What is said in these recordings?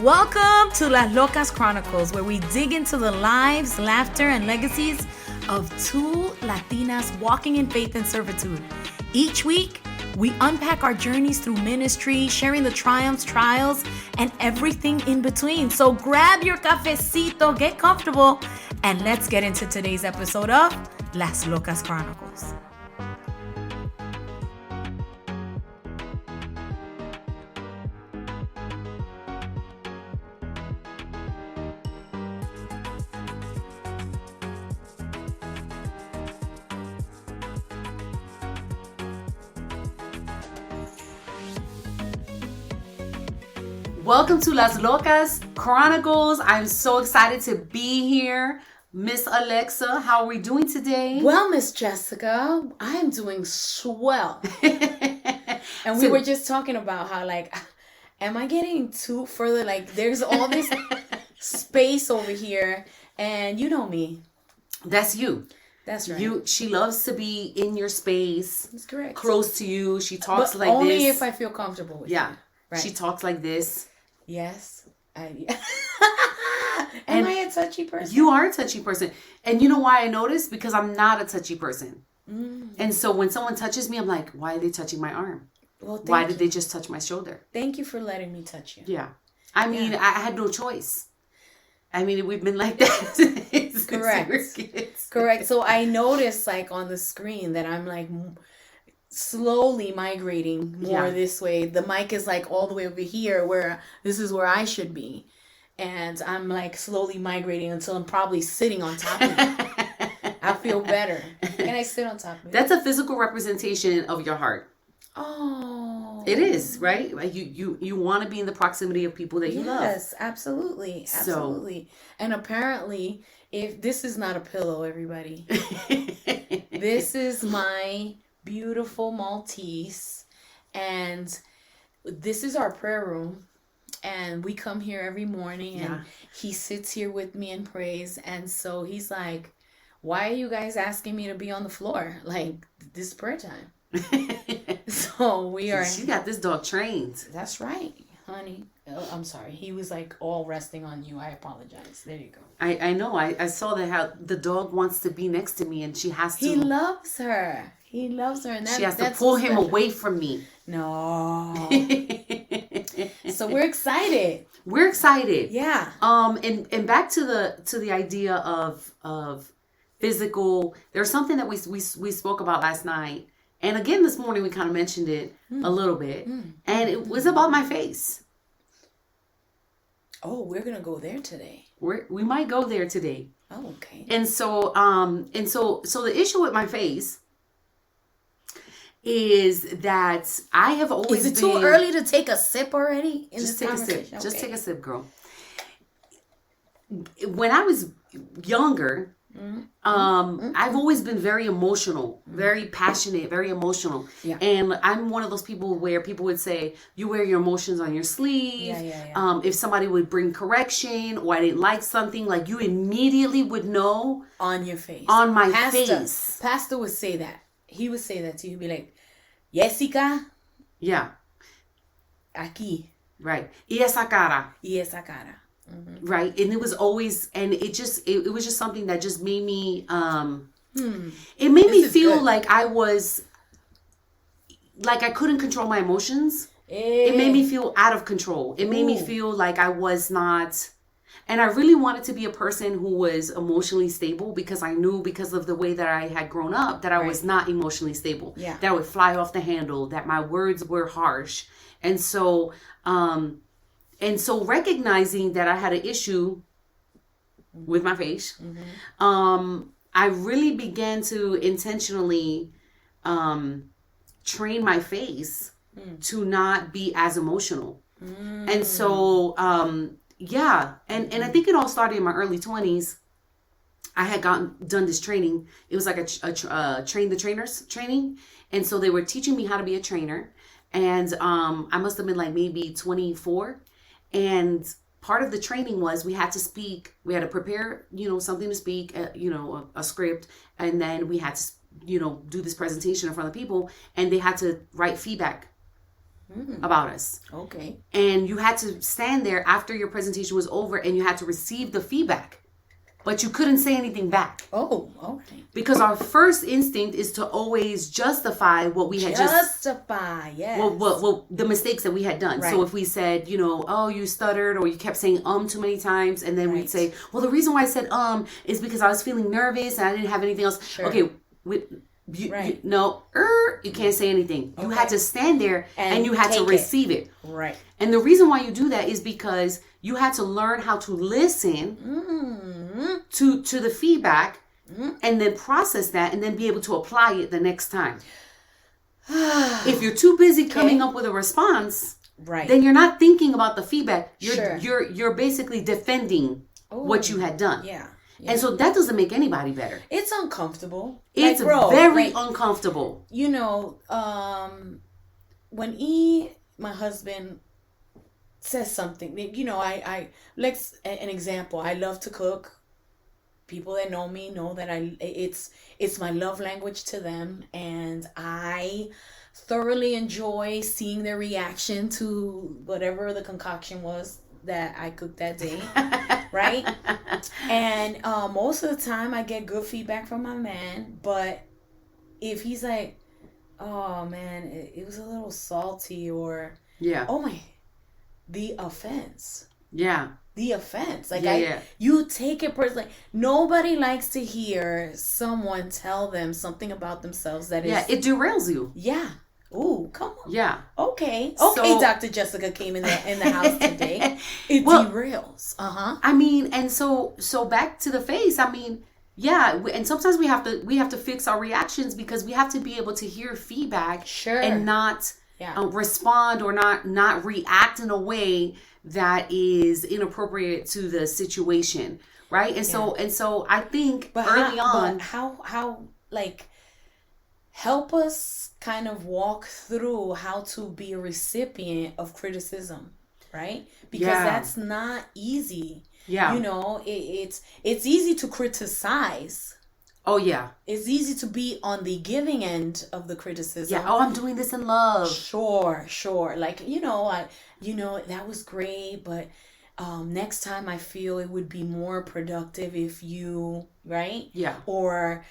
Welcome to Las Locas Chronicles, where we dig into the lives, laughter, and legacies of two Latinas walking in faith and servitude. Each week, we unpack our journeys through ministry, sharing the triumphs, trials, and everything in between. So grab your cafecito, get comfortable, and let's get into today's episode of Las Locas Chronicles. Welcome to Las Locas Chronicles. I'm so excited to be here. Miss Alexa, how are we doing today? Well, Miss Jessica, I'm doing swell. And we were just talking about how, am I getting too further? There's all this space over here, and you know me. That's you. That's right. She loves to be in your space. That's correct. Close to you. She talks but like only this. Only if I feel comfortable with you. Right. She talks like this. Yes. Am I a touchy person? You are a touchy person. And you know why I noticed? Because I'm not a touchy person. And so when someone touches me, I'm like, why are they touching my arm? Well, why did they just touch my shoulder? Thank you for letting me touch you. Yeah. I mean, I had no choice. I mean, we've been like that. Correct. Correct. So I noticed on the screen that I'm slowly migrating more this way. The mic is all the way over here where this is where I should be. And I'm slowly migrating until I'm probably sitting on top of it. I feel better. Can I sit on top of it? That's a physical representation of your heart. Oh. It is, right? Like you want to be in the proximity of people that you love. Yes, absolutely. Absolutely. And apparently, if this is not a pillow, everybody. This is my beautiful Maltese, and this is our prayer room, and we come here every morning, and he sits here with me and prays. And so he's like, why are you guys asking me to be on the floor? This is prayer time. So we are. She got this dog trained. That's right, honey. Oh, I'm sorry. He was all resting on you. I apologize. There you go. I know. I saw that how the dog wants to be next to me, and she has to. He loves her. He loves her, and she has to pull him away from me. No. So we're excited. We're excited. Yeah. And back to the idea of physical. There's something that we spoke about last night, and again this morning we kind of mentioned it a little bit, and it was about my face. Oh, we're gonna go there today. We might go there today. Oh, okay. And so the issue with my face is that I have always been... Is it too early to take a sip already? Just take a sip. Okay. Just take a sip, girl. When I was younger, I've always been very emotional, very passionate, very emotional. Yeah. And I'm one of those people where people would say, you wear your emotions on your sleeve. Yeah. If somebody would bring correction or I didn't like something, you immediately would know. On your face. On my face. Pastor would say that. He would say that to you. He'd be like, Jessica. Yeah. Aquí. Right. Y esa cara. Y esa cara. Mm-hmm. Right. And it was always, and it was just something that just made me, it made me feel good. Like I was, I couldn't control my emotions. It made me feel out of control. It made me feel like I was not, and I really wanted to be a person who was emotionally stable because I knew because of the way that I had grown up that I was not emotionally stable. Yeah. That I would fly off the handle, that my words were harsh. And so recognizing that I had an issue with my face, I really began to intentionally train my face to not be as emotional. And so, and I think it all started in my early 20s. I had done this training. It was like a train the trainers training. And so they were teaching me how to be a trainer. And I must have been maybe 24. And part of the training was we had to speak. We had to prepare, something to speak, a script. And then we had to, do this presentation in front of people. And they had to write feedback about us. Okay. And you had to stand there after your presentation was over and you had to receive the feedback. But you couldn't say anything back. Oh, okay. Because our first instinct is to always justify what we had justify, yes. Well, the mistakes that we had done. Right. So if we said, oh, you stuttered, or you kept saying too many times, and then we'd say, well, the reason why I said is because I was feeling nervous and I didn't have anything else. Sure. Okay, you can't say anything. Okay. You had to stand there and you had to receive it. Right. And the reason why you do that is because you had to learn how to listen to the feedback and then process that and then be able to apply it the next time. If you're too busy coming up with a response, then you're not thinking about the feedback. You're basically defending what you had done. Yeah. Yeah. And so that doesn't make anybody better. It's uncomfortable. It's very uncomfortable. When my husband says something, let's an example. I love to cook. People that know me know that it's my love language to them, and I thoroughly enjoy seeing their reaction to whatever the concoction was that I cooked that day. Right? And most of the time I get good feedback from my man, but if he's like, oh man, it was a little salty, or the offense. Yeah. The offense. You take it personally. Nobody likes to hear someone tell them something about themselves that is... Yeah, it derails you. Yeah. Ooh, come on. Yeah. Okay. So, Dr. Jessica came in the house today. It derails. I mean, and so back to the face. I mean, yeah, and sometimes we have to fix our reactions because we have to be able to hear feedback and not respond or not react in a way that is inappropriate to the situation, right? And so I think early on, how help us kind of walk through how to be a recipient of criticism, right? Because that's not easy. Yeah. It's easy to criticize. Oh, yeah. It's easy to be on the giving end of the criticism. Yeah. Oh, I'm doing this in love. Sure. Like, that was great, but next time I feel it would be more productive if you, right? Yeah. Or,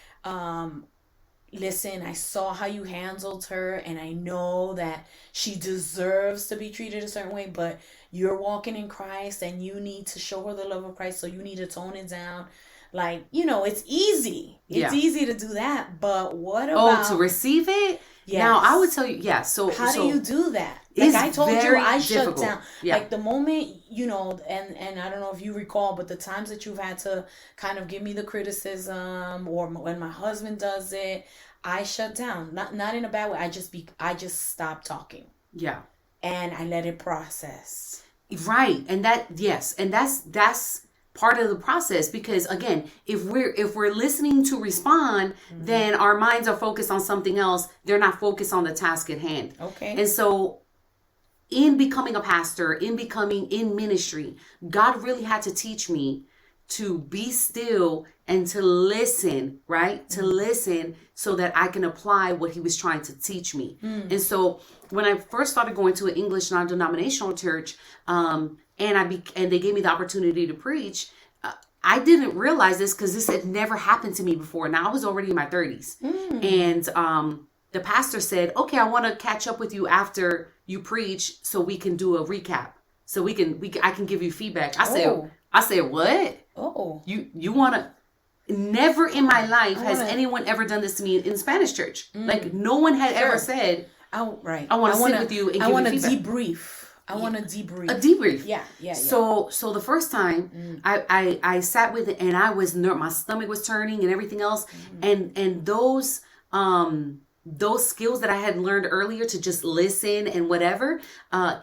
listen, I saw how you handled her, and I know that she deserves to be treated a certain way, but you're walking in Christ and you need to show her the love of Christ, so you need to tone it down. Like, it's easy. It's easy to do that, but what about... Oh, to receive it? Yes. Now, I would tell you, So how do you do that? Like I told you, I shut down. Yeah. Like the moment, and I don't know if you recall, but the times that you've had to kind of give me the criticism, or when my husband does it, I shut down. Not in a bad way. I just stop talking. Yeah. And I let it process. Right. And that's part of the process, because again, if we're listening to respond, then our minds are focused on something else. They're not focused on the task at hand. Okay. And so in becoming a pastor, in ministry, God really had to teach me to be still and to listen, right? To listen so that I can apply what he was trying to teach me. And so when I first started going to an English non-denominational church, and they gave me the opportunity to preach, I didn't realize this because this had never happened to me before. Now I was already in my 30s. And the pastor said, okay, I want to catch up with you after you preach so we can do a recap. So I can give you feedback. I said, what? Oh, you want to? Never in my life has anyone ever done this to me in Spanish church. Like no one had ever said, I want to sit with you and give you feedback. I want to debrief. A debrief. Yeah. So the first time I sat with it and I was my stomach was turning and everything else. And those skills that I had learned earlier to just listen and whatever,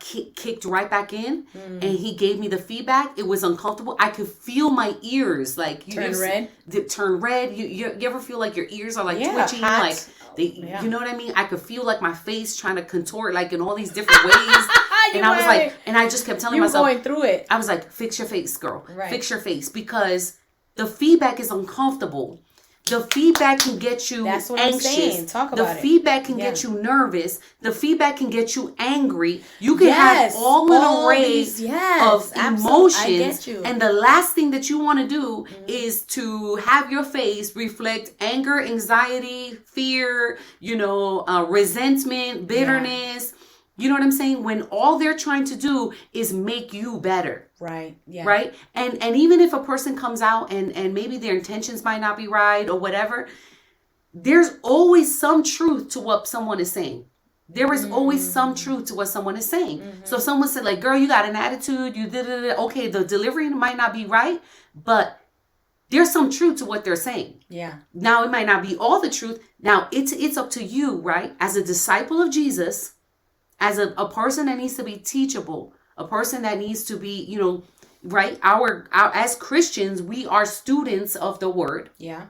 kicked right back in. And he gave me the feedback. It was uncomfortable. I could feel my ears turn red. You ever feel like your ears are twitching? Hot. You know what I mean? I could feel my face trying to contort in all these different ways. And I was and I just kept telling myself, going through it. I was like, fix your face, girl. Right. Fix your face, because the feedback is uncomfortable. The feedback can get you That's what anxious. I'm saying. Talk about the it. feedback can get you nervous. The feedback can get you angry. You can have all an array of emotions. I get you. And the last thing that you want to do is to have your face reflect anger, anxiety, fear, resentment, bitterness. Yeah. You know what I'm saying? When all they're trying to do is make you better. Right. Yeah. Right. And even if a person comes out and maybe their intentions might not be right or whatever, there's always some truth to what someone is saying. There is always some truth to what someone is saying. Mm-hmm. So if someone said, like, girl, you got an attitude, you did it. Okay, the delivery might not be right, but there's some truth to what they're saying. Yeah. Now, it might not be all the truth. Now, it's up to you, right? As a disciple of Jesus, as a person that needs to be teachable, a person that needs to be, right? Our as Christians, we are students of the word. Yeah.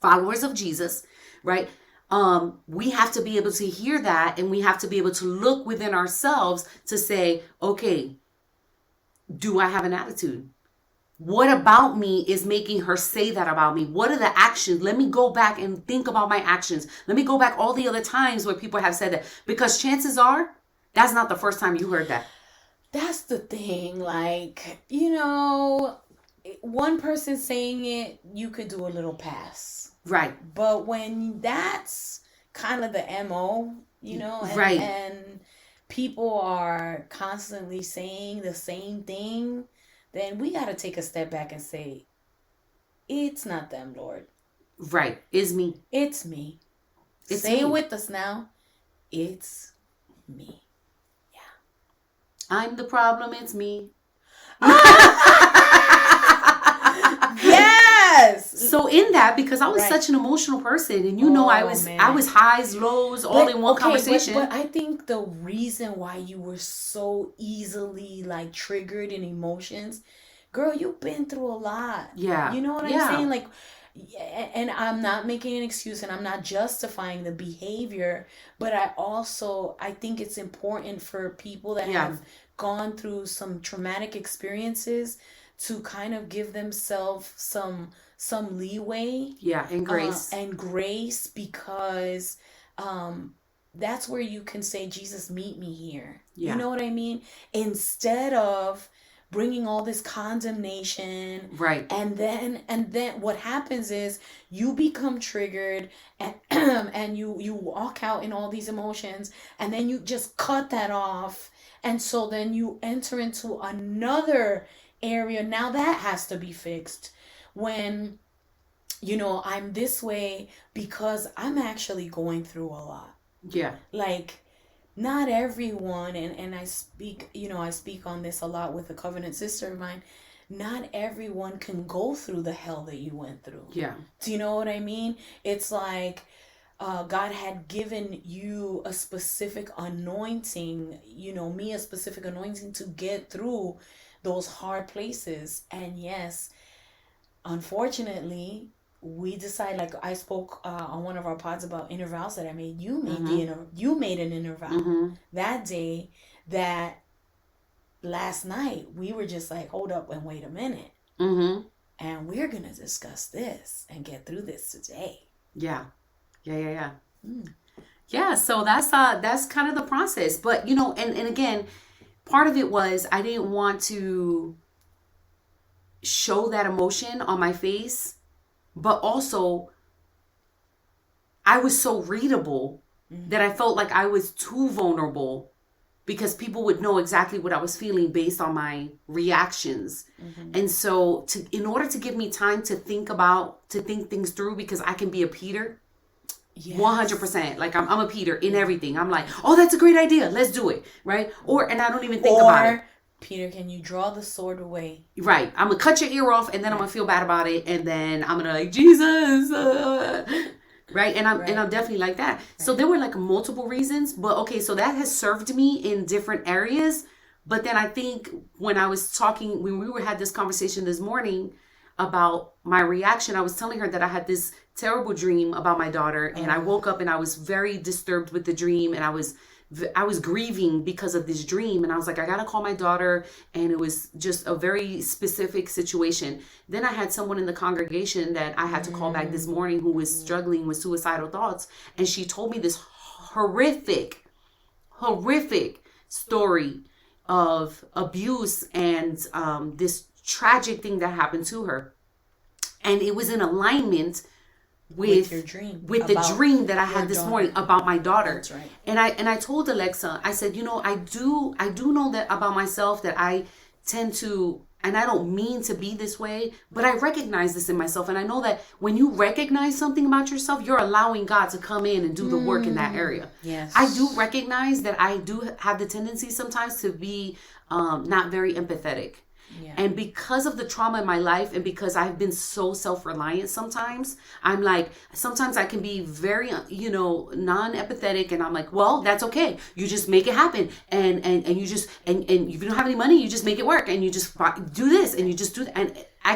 Followers of Jesus, right? We have to be able to hear that, and we have to be able to look within ourselves to say, okay, do I have an attitude? What about me is making her say that about me? What are the actions? Let me go back and think about my actions. Let me go back all the other times where people have said that. Because chances are, that's not the first time you heard that. That's the thing. Like, one person saying it, you could do a little pass. Right. But when that's kind of the MO, right. And people are constantly saying the same thing, then we got to take a step back and say, it's not them, Lord. Right. It's me. It's me. Say it with us now. It's me. Yeah. I'm the problem. It's me. Yes. So in that, because I was such an emotional person, and I was highs, lows, all in one conversation. But I think the reason why you were so easily like triggered in emotions, girl, you've been through a lot. Yeah. You know what I'm saying? Like, and I'm not making an excuse, and I'm not justifying the behavior, but I think it's important for people that have gone through some traumatic experiences to kind of give themselves some leeway. Yeah, and grace. And grace, because that's where you can say, Jesus, meet me here. Yeah. You know what I mean? Instead of bringing all this condemnation. Right. And then what happens is you become triggered and and you walk out in all these emotions, and then you just cut that off. And so then you enter into another area. Now that has to be fixed. When, I'm this way because I'm actually going through a lot. Yeah. Like, not everyone, and I speak on this a lot with a covenant sister of mine, not everyone can go through the hell that you went through. Yeah. Do you know what I mean? It's like God had given you a specific anointing, me a specific anointing to get through those hard places. And yes, unfortunately, we decide, like I spoke on one of our pods about inner vows that I made. You made you made an inner vow that day, that last night we were just like, hold up and wait a minute. And we're going to discuss this and get through this today. Yeah. Yeah, so that's kind of the process. But, and again, part of it was I didn't want to show that emotion on my face, but also I was so readable that I felt like I was too vulnerable, because people would know exactly what I was feeling based on my reactions. And so in order to give me time to think things through, because I can be a Peter. Yes. 100%. Like I'm a Peter in everything. I'm like, oh, that's a great idea. Let's do it. Right. And I don't even think about it. Peter, can you draw the sword away? Right. I'm going to cut your ear off, and then I'm going to feel bad about it. And then I'm going to like, Jesus. Right. And I'm definitely like that. Right. So there were like multiple reasons, but okay. So that has served me in different areas. But then I think when we had this conversation this morning about my reaction, I was telling her that I had this terrible dream about my daughter, and I woke up and I was very disturbed with the dream, and I was I was grieving because of this dream, and I was like, I gotta call my daughter, and it was just a very specific situation. Then I had someone in the congregation that I had to call back this morning who was struggling with suicidal thoughts, and she told me this horrific story of abuse and this tragic thing that happened to her, and it was in alignment with your dream, with the dream that I had this morning about my daughter. That's right. And I told Alexa, I said, I do know that about myself, that I tend to, and I don't mean to be this way, but I recognize this in myself. And I know that when you recognize something about yourself, you're allowing God to come in and do the work in that area. Yes. I do recognize that I do have the tendency sometimes to be not very empathetic. Yeah. And because of the trauma in my life, and because I've been so self-reliant sometimes, I'm like, sometimes I can be very, non-empathetic, and I'm like, well, that's okay. You just make it happen. And you just, and if you don't have any money, you just make it work, and you just do this, and you just do that. And I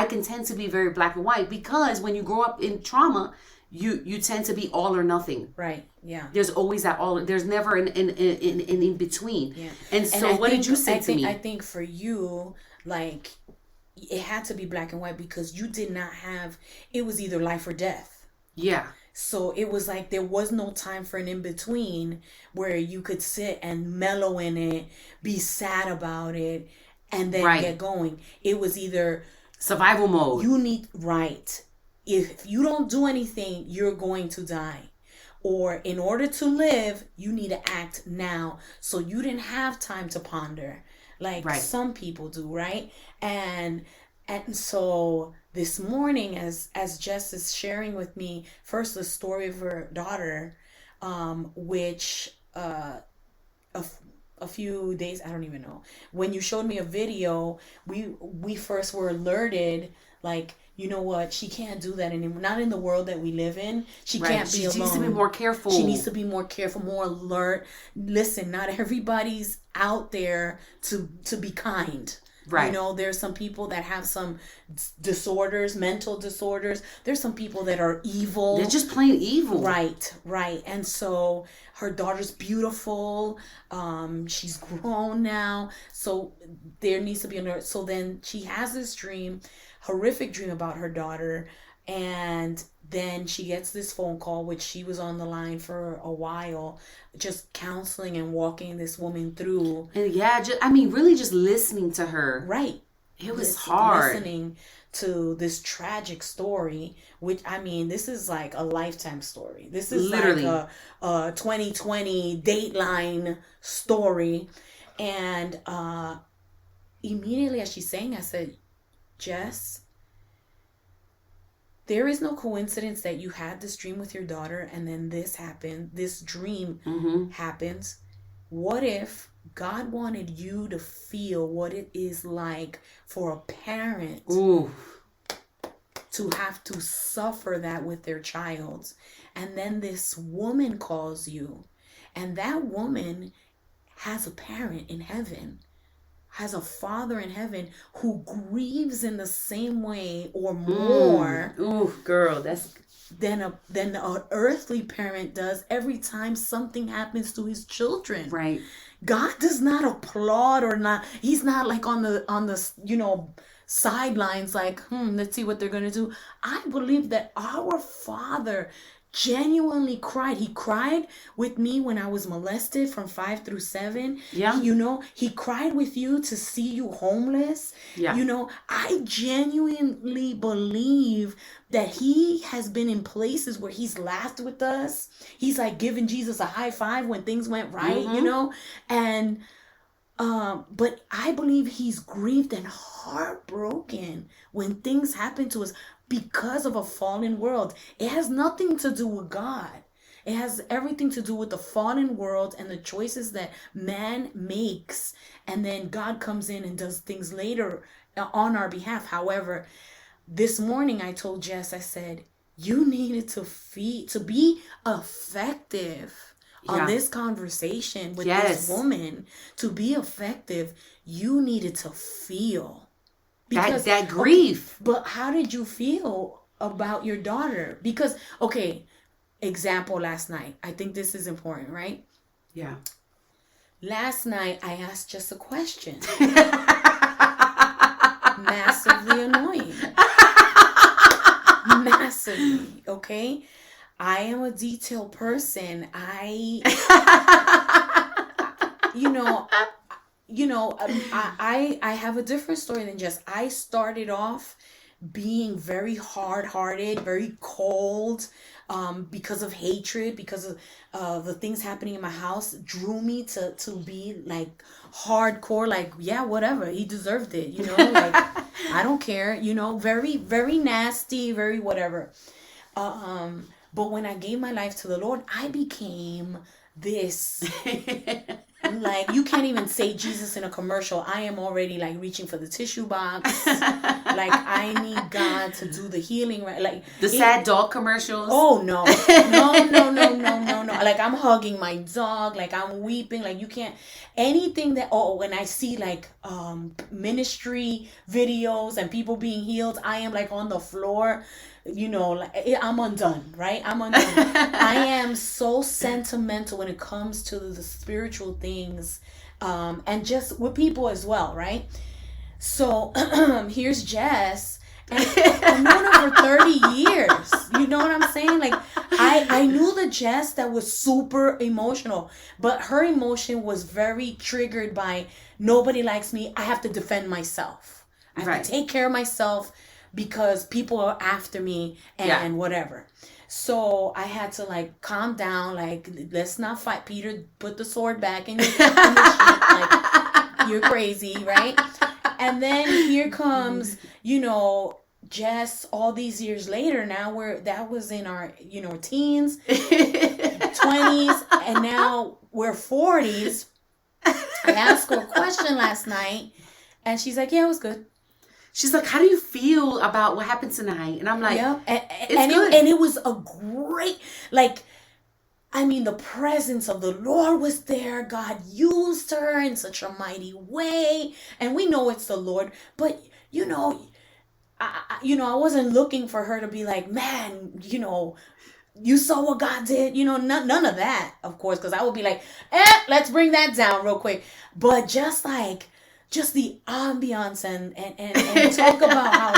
can tend to be very black and white, because when you grow up in trauma, you tend to be all or nothing. Right. Yeah. There's always that all. There's never an in between. Yeah. And so, what did you say to me? I think for you, like, it had to be black and white, because you did not have. It was either life or death. Yeah. So it was like there was no time for an in between where you could sit and mellow in it, be sad about it, and then get going. It was either survival mode. If you don't do anything, you're going to die. Or in order to live, you need to act now. So you didn't have time to ponder like some people do, right? And so this morning, as Jess is sharing with me, first the story of her daughter, which a few days, I don't even know, when you showed me a video, we first were alerted, like, you know what? She can't do that anymore. Not in the world that we live in. She can't be alone. She needs to be more careful. She needs to be more careful, more alert. Listen, not everybody's out there to be kind. Right. There's some people that have some disorders, mental disorders. There's some people that are evil. They're just plain evil. Right. And so her daughter's beautiful. She's grown now. So there needs to be an alert. So then she has this dream, horrific dream about her daughter, and then she gets this phone call, which she was on the line for a while, just counseling and walking this woman through. And really just listening to her. Right. It was hard. Listening to this tragic story, which, this is like a lifetime story. This is literally like a 2020 Dateline story. And immediately as she's saying, I said, Jess, there is no coincidence that you had this dream with your daughter and then this happened. This dream happens. What if God wanted you to feel what it is like for a parent to have to suffer that with their child? And then this woman calls you, and that woman has a parent in heaven, has a father in heaven who grieves in the same way or more than an earthly parent does every time something happens to his children. Right. God does not applaud or not. He's not like on the sidelines like, let's see what they're going to do. I believe that our Father genuinely cried. He cried with me when I was molested from 5 through 7. Yeah. He cried with you to see you homeless. Yeah. I genuinely believe that he has been in places where he's laughed with us. He's like giving Jesus a high five when things went right, and but I believe he's grieved and heartbroken when things happen to us because of a fallen world. It has nothing to do with God. It has everything to do with the fallen world and the choices that man makes. And then God comes in and does things later on our behalf. However, this morning I told Jess, I said, you needed to be effective on this conversation with this woman. To be effective, you needed to feel. Because that grief. Okay, but how did you feel about your daughter? Because, example last night. I think this is important, right? Yeah. Last night, I asked just a question. Massively annoying. Massively, okay? I am a detailed person. I have a different story than just, I started off being very hard-hearted, very cold, because of hatred, because of the things happening in my house, drew me to be like hardcore, like, yeah, whatever, he deserved it, like, I don't care, very, very nasty, very whatever. But when I gave my life to the Lord, I became this. Like, you can't even say Jesus in a commercial. I am already like reaching for the tissue box. Like, I need God to do the healing, right? Like the sad dog commercials. Oh no. No. Like, I'm hugging my dog, like I'm weeping, like you can't anything that when I see like ministry videos and people being healed, I am like on the floor. Like, I'm undone, right? I'm undone. I am so sentimental when it comes to the spiritual things, and just with people as well, right? So here's Jess, and I've known her for 30 years. You know what I'm saying? Like, I knew the Jess that was super emotional, but her emotion was very triggered by, nobody likes me, I have to defend myself. I have to take care of myself because people are after me and whatever. So I had to like calm down, like, let's not fight. Peter, put the sword back in the sheath. Like, you're crazy, right? And then here comes, Jess, all these years later, now that was in our, teens, 20s, and now we're 40s. I asked her a question last night, and she's like, yeah, it was good. She's like, how do you feel about what happened tonight? And I'm like, yeah. It's good. It was a great, like, I mean, the presence of the Lord was there. God used her in such a mighty way. And we know it's the Lord. But, I wasn't looking for her to be like, man, you saw what God did. None of that, of course, because I would be like, let's bring that down real quick. But just the ambiance and talk about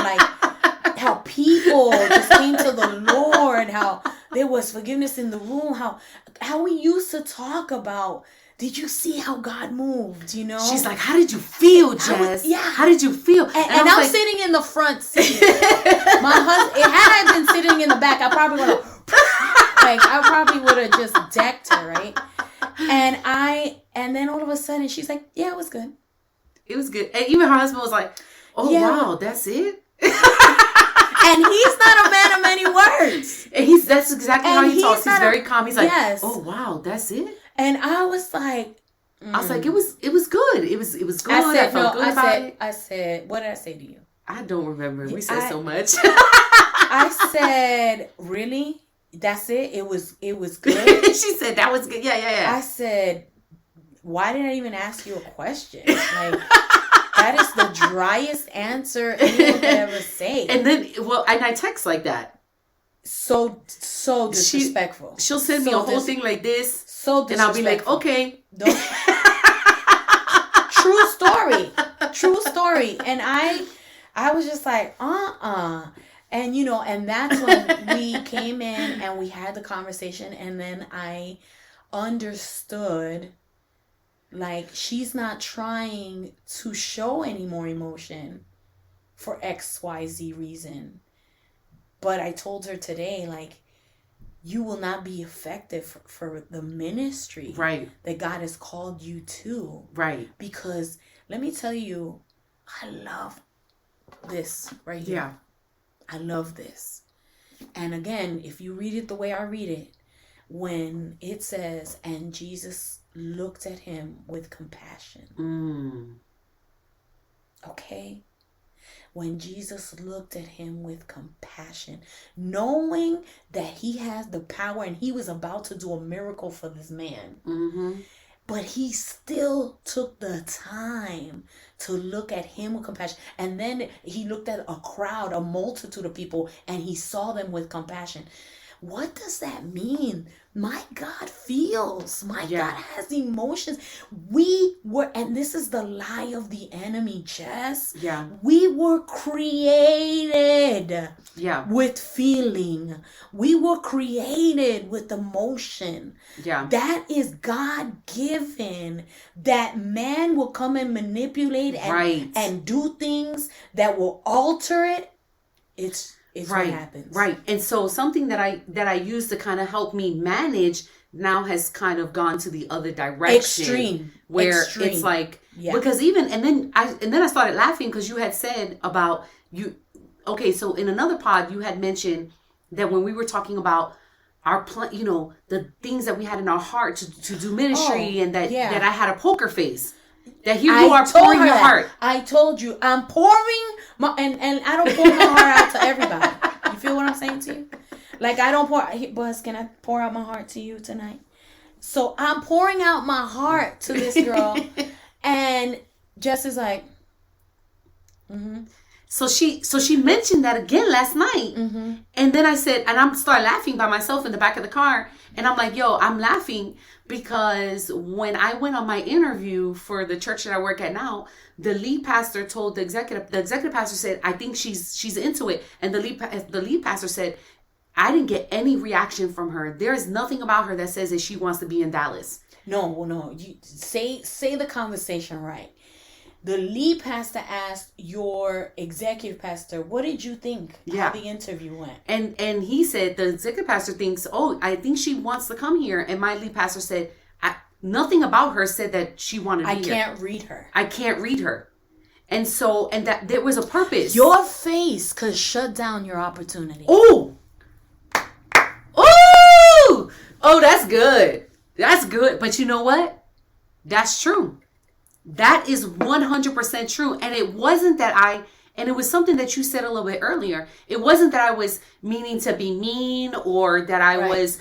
how people just came to the Lord, how there was forgiveness in the room, how we used to talk about, did you see how God moved, She's like, how did you feel, Jess? How did you feel? And I'm like, sitting in the front seat. My husband, had I been sitting in the back, I probably would have just decked her, right? And then all of a sudden she's like, yeah, it was good. It was good. And even her husband was like, oh, wow, that's it? And he's not a man of many words. And that's exactly how he talks. He's very calm. He's like, oh, wow, that's it? And I was like, I was like, it was good. It was good. I felt good about it. I said, what did I say to you? I don't remember. We said so much. I said, really? That's it? It was good? She said, that was good. Yeah. I said, why did I even ask you a question? Like, that is the driest answer anyone could ever say. And then, and I text like that. So disrespectful. She'll send me a whole thing like this. So disrespectful. And I'll be like, okay. True story. And I was just like, And and that's when we came in and we had the conversation, and then I understood, like, she's not trying to show any more emotion for XYZ reason. But I told her today, like, you will not be effective for the ministry that God has called you to. Right. Because let me tell you, I love this right here. Yeah. I love this. And again, if you read it the way I read it, when it says, and Jesus looked at him with compassion. Okay? When Jesus looked at him with compassion, knowing that he has the power and he was about to do a miracle for this man. Mm-hmm. But he still took the time to look at him with compassion. And then he looked at a crowd, a multitude of people, and he saw them with compassion. What does that mean? My God feels. My God has emotions. And this is the lie of the enemy, Jess. Yeah. We were created with feeling. We were created with emotion. Yeah. That is God given. That man will come and manipulate and do things that will alter it. It's what happens. Right. And so something that I use to kind of help me manage now has kind of gone to the other direction. Extreme. It's like, because even, and then I started laughing because you had said about you. Okay. So in another pod, you had mentioned that when we were talking about our the things that we had in our heart to do ministry, and that I had a poker face. That here you are pouring your heart. I told you, I'm pouring and I don't pour my heart out to everybody. You feel what I'm saying to you? Like, I don't pour. Buzz, can I pour out my heart to you tonight? So I'm pouring out my heart to this girl, and Jess is like, mm-hmm. So she mentioned that again last night, mm-hmm. and then I said, and I'm started laughing by myself in the back of the car, and I'm like, yo, I'm laughing because when I went on my interview for the church that I work at now, the lead pastor told the executive pastor said, I think she's into it, and the lead pastor said, I didn't get any reaction from her. There is nothing about her that says that she wants to be in Dallas. No. You say the conversation right. The lead pastor asked your executive pastor, what did you think how the interview went? And he said, the executive pastor thinks, I think she wants to come here. And my lead pastor said, nothing about her said that she wanted to be here. I can't read her. And so, and that there was a purpose. Your face could shut down your opportunity. Oh, that's good. That's good. But you know what? That's true. That is 100% true. And it wasn't that and it was something that you said a little bit earlier. It wasn't that I was meaning to be mean, or that I was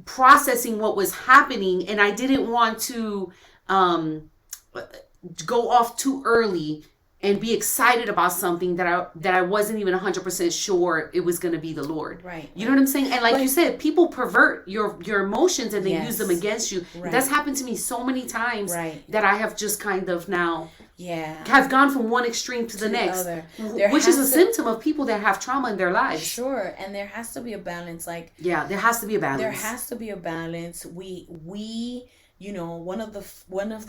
processing what was happening, and I didn't want to go off too early and be excited about something that I wasn't even 100% sure it was going to be the Lord. Right. You know what I'm saying? And like you said, people pervert your emotions and they use them against you. Right. That's happened to me so many times that I have just kind of now have gone from one extreme to the next, which is a symptom of people that have trauma in their lives. Sure. And there has to be a balance. Like, there has to be a balance. There has to be a balance. We one of the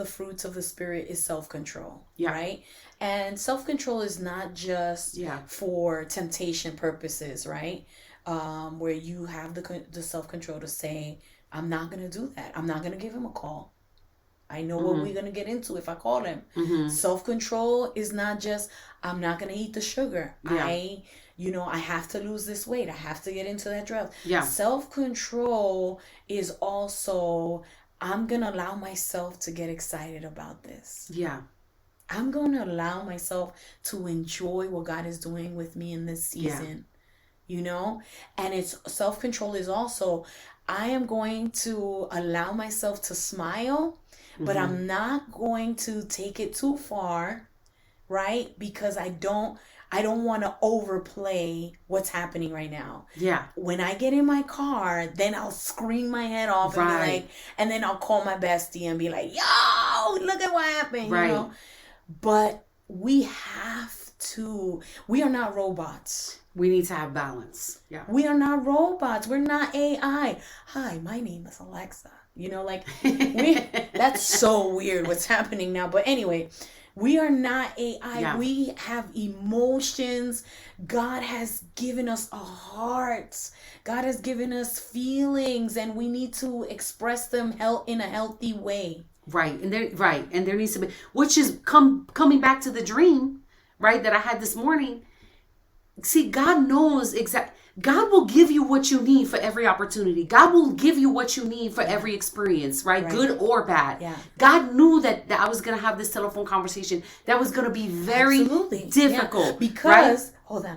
fruits of the Spirit is self-control, right? And self-control is not just for temptation purposes, right? Where you have the self-control to say, I'm not going to do that. I'm not going to give him a call. I know what we're going to get into if I call him. Mm-hmm. Self-control is not just, I'm not going to eat the sugar. Yeah. I have to lose this weight. I have to get into that drug. Yeah. Self-control is also, I'm going to allow myself to get excited about this. Yeah. I'm going to allow myself to enjoy what God is doing with me in this season. Yeah. And it's self-control is also, I am going to allow myself to smile, but I'm not going to take it too far, right? Because I don't want to overplay what's happening right now. Yeah. When I get in my car, then I'll scream my head off and be like, and then I'll call my bestie and be like, yo, look at what happened, right. But we are not robots. We need to have balance. Yeah. We are not robots. We're not AI. Hi, my name is Alexa. That's so weird what's happening now. But anyway, we are not AI. Yeah. We have emotions. God has given us a heart. God has given us feelings, and we need to express them in a healthy way. Right. And there needs to be, which is coming back to the dream, right, that I had this morning. See, God knows God will give you what you need for every opportunity. God will give you what you need for every experience, right? Good or bad. Yeah. God knew that I was going to have this telephone conversation that was going to be very difficult. Yeah. Because, hold on.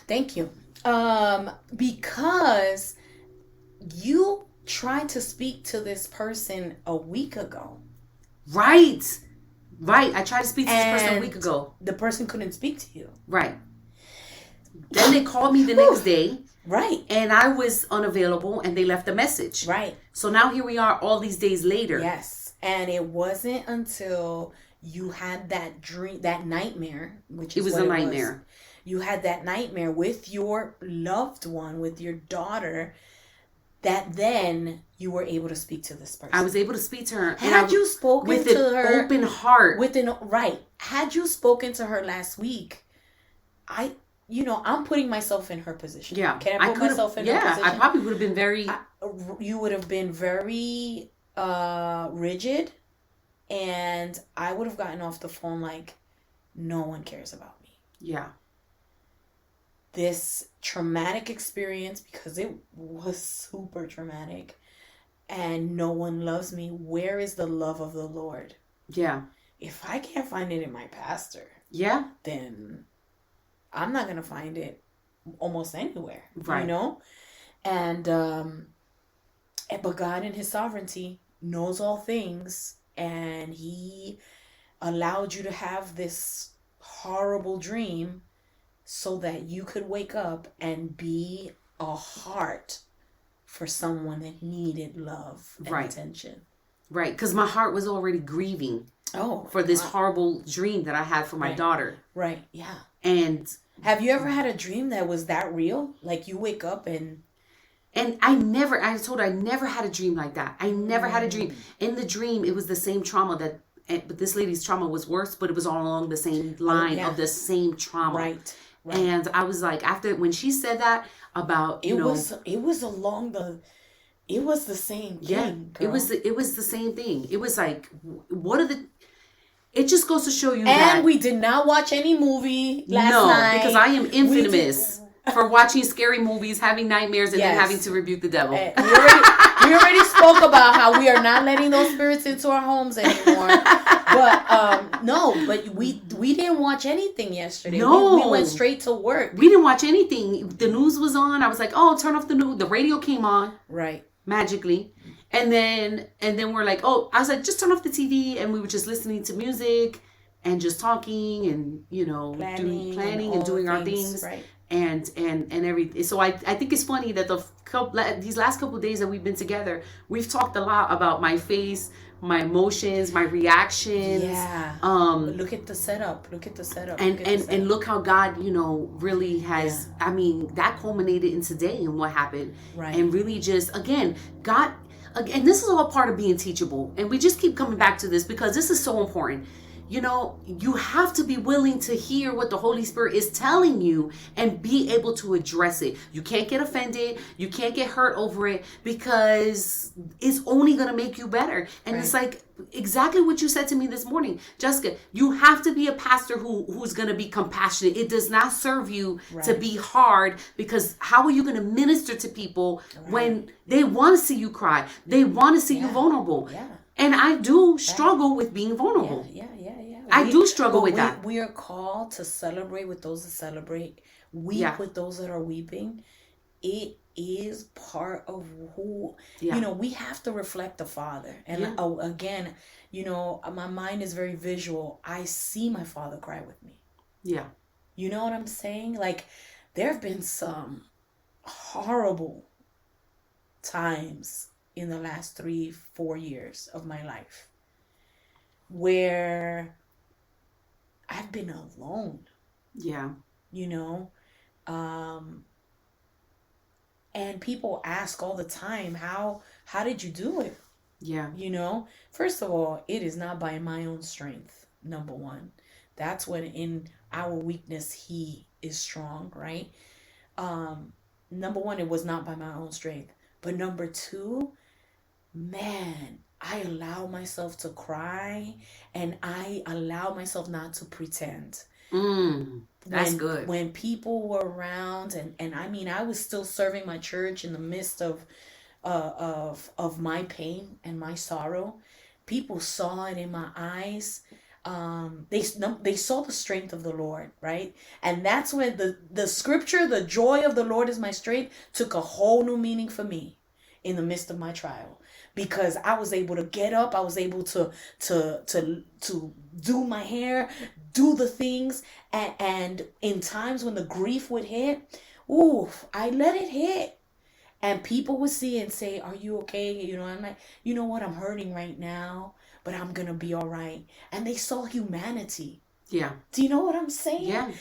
Thank you. Because you tried to speak to this person a week ago. Right. I tried to speak to this person a week ago. The person couldn't speak to you. Right. Then they called me the next day. Right. And I was unavailable and they left a message. Right. So now here we are all these days later. Yes. And it wasn't until you had that dream, that nightmare, which is it was what a it nightmare. Was. You had that nightmare with your loved one, with your daughter, that then you were able to speak to this person. I was able to speak to her. Had you spoken with to an her open heart. Right. Had you spoken to her last week, I'm putting myself in her position. Yeah. Can I put myself in her position? Yeah, I probably would have been very... you would have been very rigid, and I would have gotten off the phone like, no one cares about me. Yeah. This traumatic experience, because it was super traumatic, and no one loves me. Where is the love of the Lord? Yeah. If I can't find it in my pastor, then I'm not going to find it almost anywhere. Right. And, but God in his sovereignty knows all things, and he allowed you to have this horrible dream so that you could wake up and be a heart for someone that needed love and attention. Right. Because my heart was already grieving for this horrible dream that I had for my daughter. Right. Yeah. And have you ever had a dream that was that real? Like you wake up and I never had a dream like that. I never had a dream. In the dream, it was the same trauma but this lady's trauma was worse, but it was all along the same line of the same trauma. Right. And I was like, when she said that about, it was the same thing. Girl. It was the same thing. It was like, it just goes to show you and we did not watch any movie last night. No, because I am infamous for watching scary movies, having nightmares, and then having to rebuke the devil. We already spoke about how we are not letting those spirits into our homes anymore. But we didn't watch anything yesterday. No. We went straight to work. We didn't watch anything. The news was on. I was like, oh, turn off the news. The radio came on. Right. Magically. And then we're like, oh, I was like, just turn off the TV. And we were just listening to music and just talking and, planning and doing our things. Right. And everything. So I think it's funny that these last couple of days that we've been together, we've talked a lot about my face, my emotions, my reactions. Yeah. Look at the setup. And look how God, really has. I mean, that culminated in today and what happened. Right. And really just God. Again, this is all part of being teachable, and we just keep coming back to this because this is so important. You have to be willing to hear what the Holy Spirit is telling you and be able to address it. You can't get offended. You can't get hurt over it because it's only going to make you better. And It's like exactly what you said to me this morning, Jessica. You have to be a pastor who's going to be compassionate. It does not serve you to be hard, because how are you going to minister to people when they want to see you cry? They want to see you vulnerable. Yeah. And I do struggle with being vulnerable. Yeah. I do struggle with that. We are called to celebrate with those that celebrate, weep with those that are weeping. It is part of who, we have to reflect the Father. And again, my mind is very visual. I see my Father cry with me. Yeah. You know what I'm saying? Like, there have been some horrible times in the last 3-4 years of my life where I've been alone. Yeah. And people ask all the time, how did you do it? Yeah. First of all, it is not by my own strength. Number one, that's when in our weakness, he is strong, right? Number one, it was not by my own strength. But number two, man, I allow myself to cry, and I allow myself not to pretend. That's good. When people were around, and I mean, I was still serving my church in the midst of my pain and my sorrow. People saw it in my eyes. They saw the strength of the Lord, right? And that's when the scripture, the joy of the Lord is my strength, took a whole new meaning for me in the midst of my trial. because I was able to get up. I was able to do my hair, do the things, and in times when the grief would hit, ooh, I let it hit. And people would see and say, "Are you okay?" I'm like, "You know what? I'm hurting right now, but I'm gonna be all right." And they saw humanity. Yeah. Do you know what I'm saying? Yeah.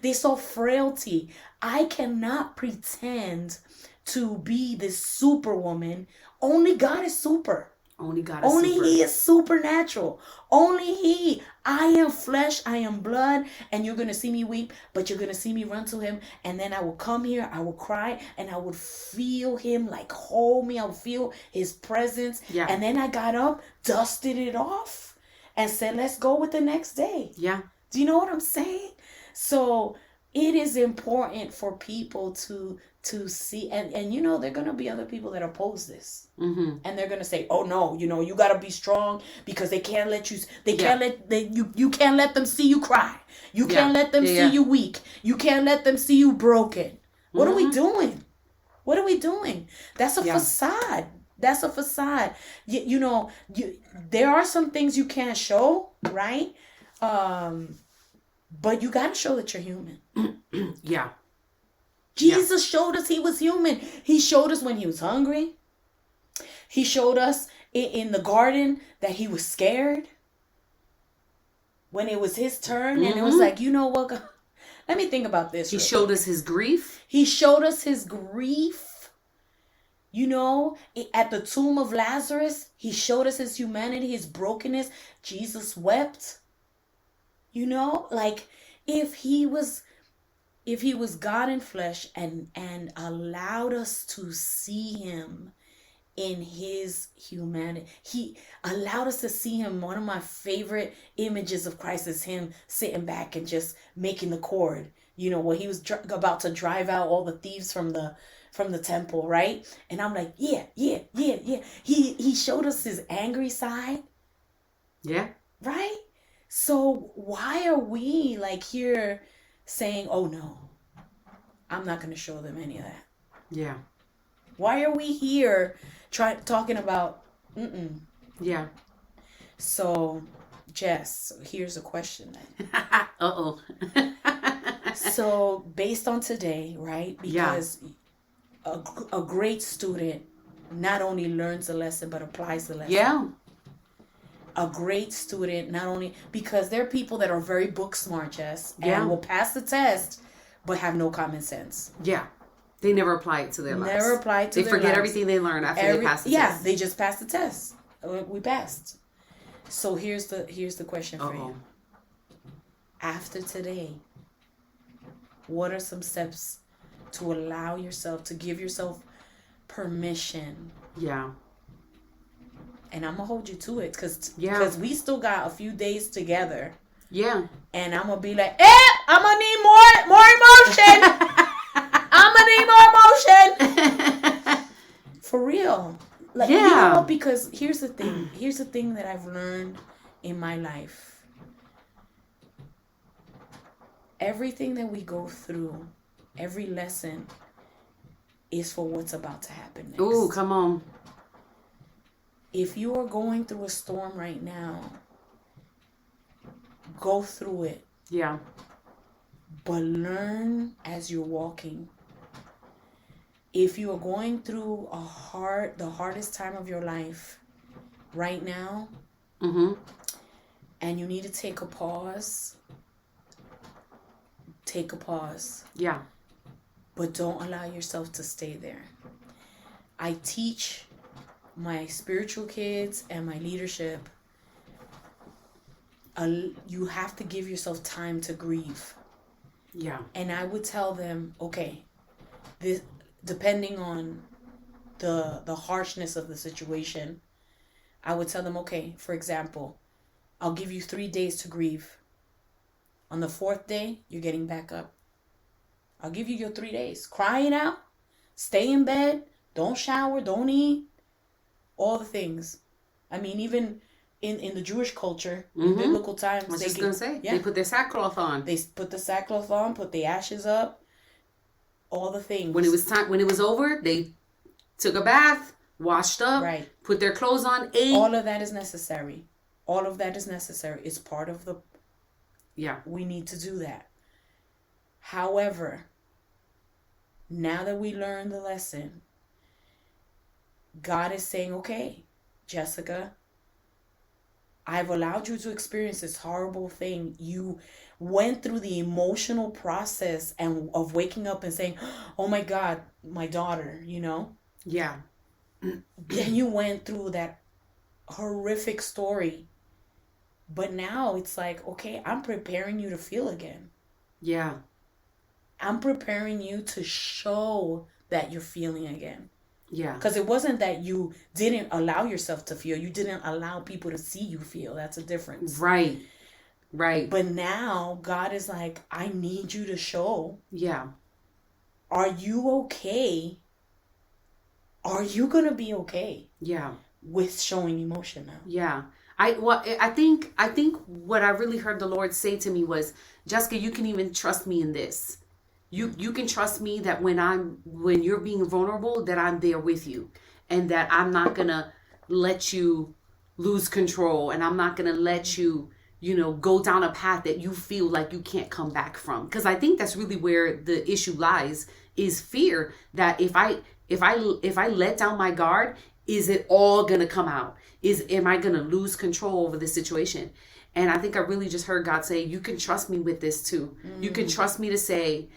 They saw frailty. I cannot pretend to be this superwoman. Only God is super. Only God is Only super. He is supernatural. Only He. I am flesh. I am blood. And you're going to see me weep, but you're going to see me run to Him. And then I will come here. I will cry. And I would feel Him like hold me. I would feel His presence. Yeah. And then I got up, dusted it off, and said, let's go with the next day. Yeah. Do you know what I'm saying? So it is important for people to see, and there are going to be other people that oppose this. Mm-hmm. And they're going to say, oh no, you got to be strong, because they can't let you, you can't let them see you cry. You can't let them see you weak. You can't let them see you broken. What are we doing? What are we doing? That's a facade. That's a facade. There are some things you can't show, right? But you got to show that you're human. Yeah. Jesus showed us He was human. He showed us when He was hungry. He showed us in the garden that He was scared. When it was His turn, and it was like, you know what? God, let me think about this. He showed us His grief. He showed us His grief. At the tomb of Lazarus, He showed us His humanity, His brokenness. Jesus wept. Like if He was God in flesh and allowed us to see Him in His humanity. He allowed us to see Him. One of my favorite images of Christ is Him sitting back and just making the cord. Where He was about to drive out all the thieves from the temple, right? And I'm like, yeah. He showed us His angry side. Yeah. Right? So why are we like here saying, oh no, I'm not going to show them any of that? Yeah. Why are we here talking about, Yeah. So, Jess, here's a question then. Uh-oh. So, based on today, right? Because a great student not only learns the lesson, but applies the lesson. Yeah. A great student, not only, because there are people that are very book smart, Jess, and will pass the test, but have no common sense. Yeah. They never apply it to their lives. Never apply it to their lives. They forget everything they learned after they pass the test. Yeah, they just passed the test. We passed. So here's the question for you. After today, what are some steps to allow yourself, to give yourself permission? Yeah. And I'm going to hold you to it because we still got a few days together. Yeah. And I'm going to be like, I'm going to need more emotion. I'm going to need more emotion. For real. Like, because here's the thing. Here's the thing that I've learned in my life. Everything that we go through, every lesson is for what's about to happen next. Ooh, come on. If you are going through a storm right now, go through it. Yeah. But learn as you're walking. If you are going through the hardest time of your life right now, and you need to take a pause, take a pause. Yeah. But don't allow yourself to stay there. I teach my spiritual kids and my leadership, you have to give yourself time to grieve. Yeah. And I would tell them, okay, this, depending on the harshness of the situation, I would tell them, okay, for example, I'll give you 3 days to grieve. On the 4th day, you're getting back up. I'll give you your 3 days. Cry it out. Stay in bed. Don't shower. Don't eat. All the things. I mean, even in the Jewish culture, in biblical times, I was just going to say, they put their sackcloth on. They put the sackcloth on, put the ashes up, all the things. When it was over, they took a bath, washed up, right, put their clothes on, ate. All of that is necessary. All of that is necessary. It's part of the... Yeah. We need to do that. However, now that we learned the lesson, God is saying, okay, Jessica, I've allowed you to experience this horrible thing. You went through the emotional process and of waking up and saying, oh my God, my daughter, you know? Yeah. Then you went through that horrific story. But now it's like, okay, I'm preparing you to feel again. Yeah. I'm preparing you to show that you're feeling again. Yeah. Because it wasn't that you didn't allow yourself to feel. You didn't allow people to see you feel. That's a difference. Right. Right. But now God is like, I need you to show. Yeah. Are you okay? Are you going to be okay? Yeah. With showing emotion now? Yeah. I think what I really heard the Lord say to me was, Jessica, you can even trust me in this. You can trust me that when you're being vulnerable, that I'm there with you, and that I'm not gonna let you lose control, and I'm not gonna let you, go down a path that you feel like you can't come back from. Because I think that's really where the issue lies, is fear that if I let down my guard, is it all gonna come out? Am I gonna lose control over this situation? And I think I really just heard God say, you can trust me with this too. You can trust me to say,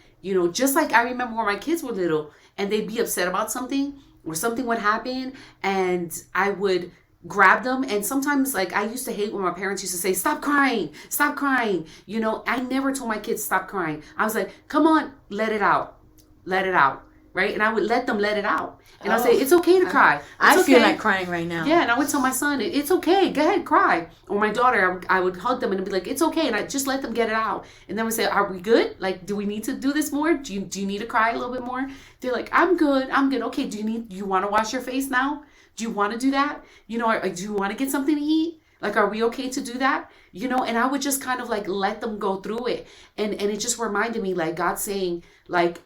just like I remember when my kids were little and they'd be upset about something or something would happen and I would grab them. And sometimes, like, I used to hate when my parents used to say, stop crying, stop crying. I never told my kids stop crying. I was like, come on, let it out. Let it out. Right? And I would let them let it out. And I'll say, it's okay to cry. I okay. feel like crying right now. Yeah, and I would tell my son, it's okay. Go ahead, cry. Or my daughter, I would hug them and be like, it's okay. And I just let them get it out. And then we say, are we good? Like, do we need to do this more? Do you need to cry a little bit more? They're like, I'm good. Okay, do you want to wash your face now? Do you want to do that? Do you want to get something to eat? Like, are we okay to do that? And I would just kind of like let them go through it. And it just reminded me, like, God saying, like,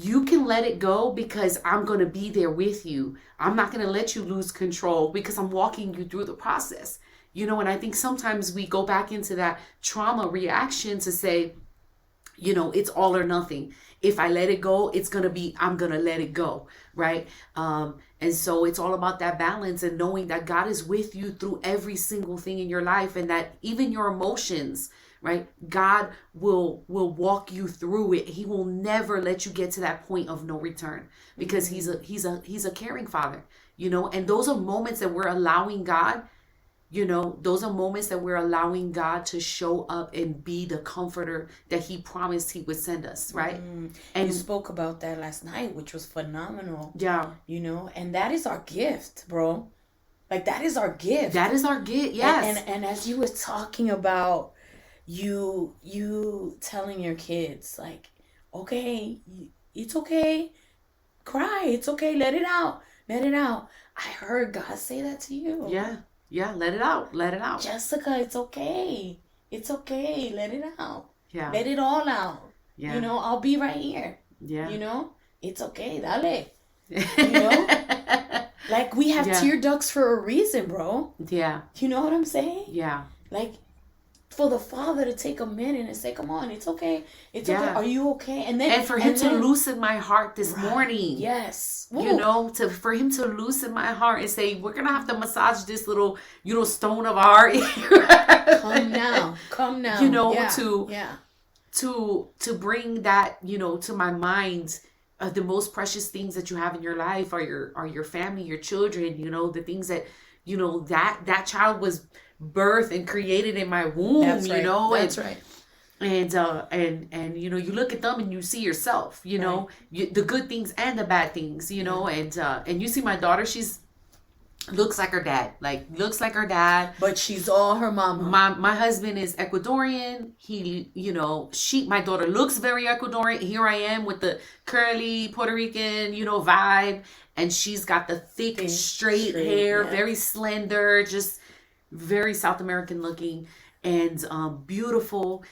you can let it go because I'm going to be there with you. I'm not going to let you lose control because I'm walking you through the process. And I think sometimes we go back into that trauma reaction to say, it's all or nothing. If I let it go, I'm going to let it go. Right. And so it's all about that balance and knowing that God is with you through every single thing in your life, and that even your emotions, right? God will walk you through it. He will never let you get to that point of no return, because he's a caring father, and those are moments that we're allowing God, those are moments that we're allowing God to show up and be the comforter that he promised he would send us, right? And you spoke about that last night, which was phenomenal. Yeah. And that is our gift, bro. Like, that is our gift. That is our gift, yes. And as you were talking about you telling your kids, like, okay, it's okay, cry, it's okay, let it out. I heard God say that to you. Yeah, let it out. Jessica, it's okay, let it out. Yeah, let it all out. Yeah, I'll be right here. Yeah, it's okay, dale. Like, we have tear ducts for a reason, bro. Yeah, you know what I'm saying? Yeah, like, for the father to take a minute and say, come on, it's okay. It's okay. Are you okay? And for him to loosen my heart this morning. Yes. For him to loosen my heart and say, we're going to have to massage this little, stone of our heart. Come now. To bring that, to my mind, the most precious things that you have in your life are your family, your children, the things that, that child was birthed and created in my womb. That's right. That's right. And you look at them and you see yourself, the good things and the bad things, and you see my daughter, she's looks like her dad, but she's all her mama. My husband is Ecuadorian. He, my daughter looks very Ecuadorian. Here I am with the curly Puerto Rican, vibe, and she's got the thick, straight hair, very slender, just very South American looking, and beautiful.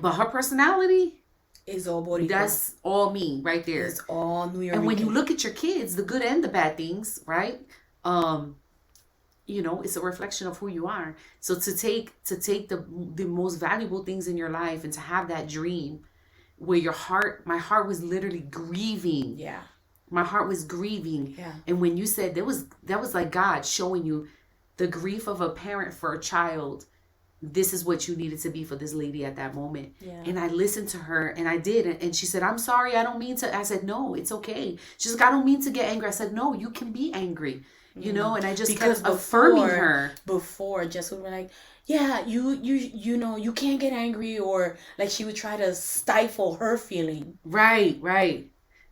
But her personality is all Boricua. That's all me right there. It's all New York. And when you look at your kids, the good and the bad things, right? it's a reflection of who you are. So to take the most valuable things in your life and to have that dream where my heart was literally grieving. Yeah. My heart was grieving. Yeah. And when you said that was like God showing you the grief of a parent for a child. This is what you needed to be for this lady at that moment. Yeah. And I listened to her and I did. And she said, I'm sorry. I don't mean to. I said, no, it's okay. She's like, I don't mean to get angry. I said, no, you can be angry. And I just kept affirming her. Before, Jess would be like, yeah, you can't get angry, or like she would try to stifle her feeling. Right.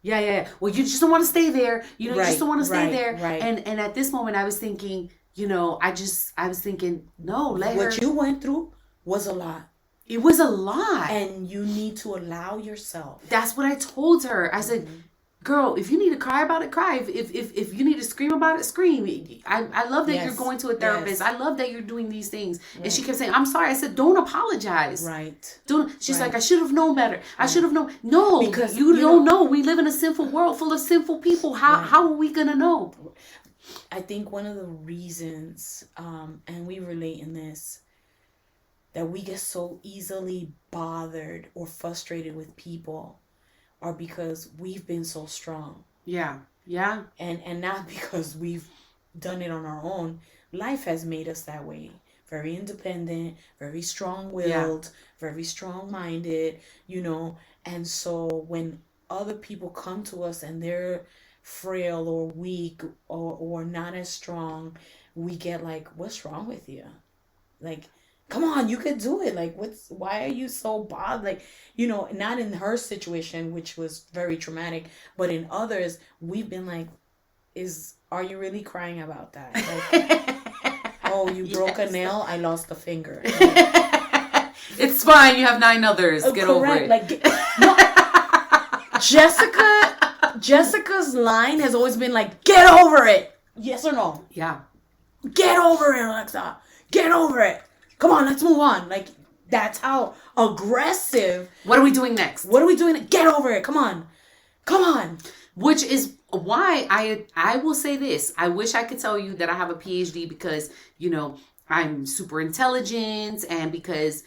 Yeah. Well, you just don't want to stay there. You just don't want to stay there. Right. And at this moment I was thinking, I was thinking, no, what you went through was a lot. It was a lot. And you need to allow yourself. That's what I told her. I said, girl, if you need to cry about it, cry. If you need to scream about it, scream. I love that you're going to a therapist. I love that you're doing these things. Right. And she kept saying, I'm sorry. I said, don't apologize. Right. She's like, I should have known better. I should have known. No, because you don't know. We live in a sinful world full of sinful people. How are we going to know? I think one of the reasons, and we relate in this, that we get so easily bothered or frustrated with people are because we've been so strong. Yeah. And not because we've done it on our own. Life has made us that way. Very independent, very strong-willed, very strong-minded, And so when other people come to us and they're frail or weak or not as strong, we get like, what's wrong with you? Like, come on, you could do it. Like, why are you so bothered? Like, not in her situation, which was very traumatic, but in others, we've been like, are you really crying about that? Like, oh, you broke a nail, I lost a finger. Like, it's fine, you have 9 others. Get over it. Like, no, Jessica's line has always been like, get over it. Yes or no? Yeah. Get over it, Alexa. Get over it. Come on, let's move on. Like, that's how aggressive. What are we doing next? Get over it. Come on. Which is why I will say this. I wish I could tell you that I have a PhD because, I'm super intelligent and because,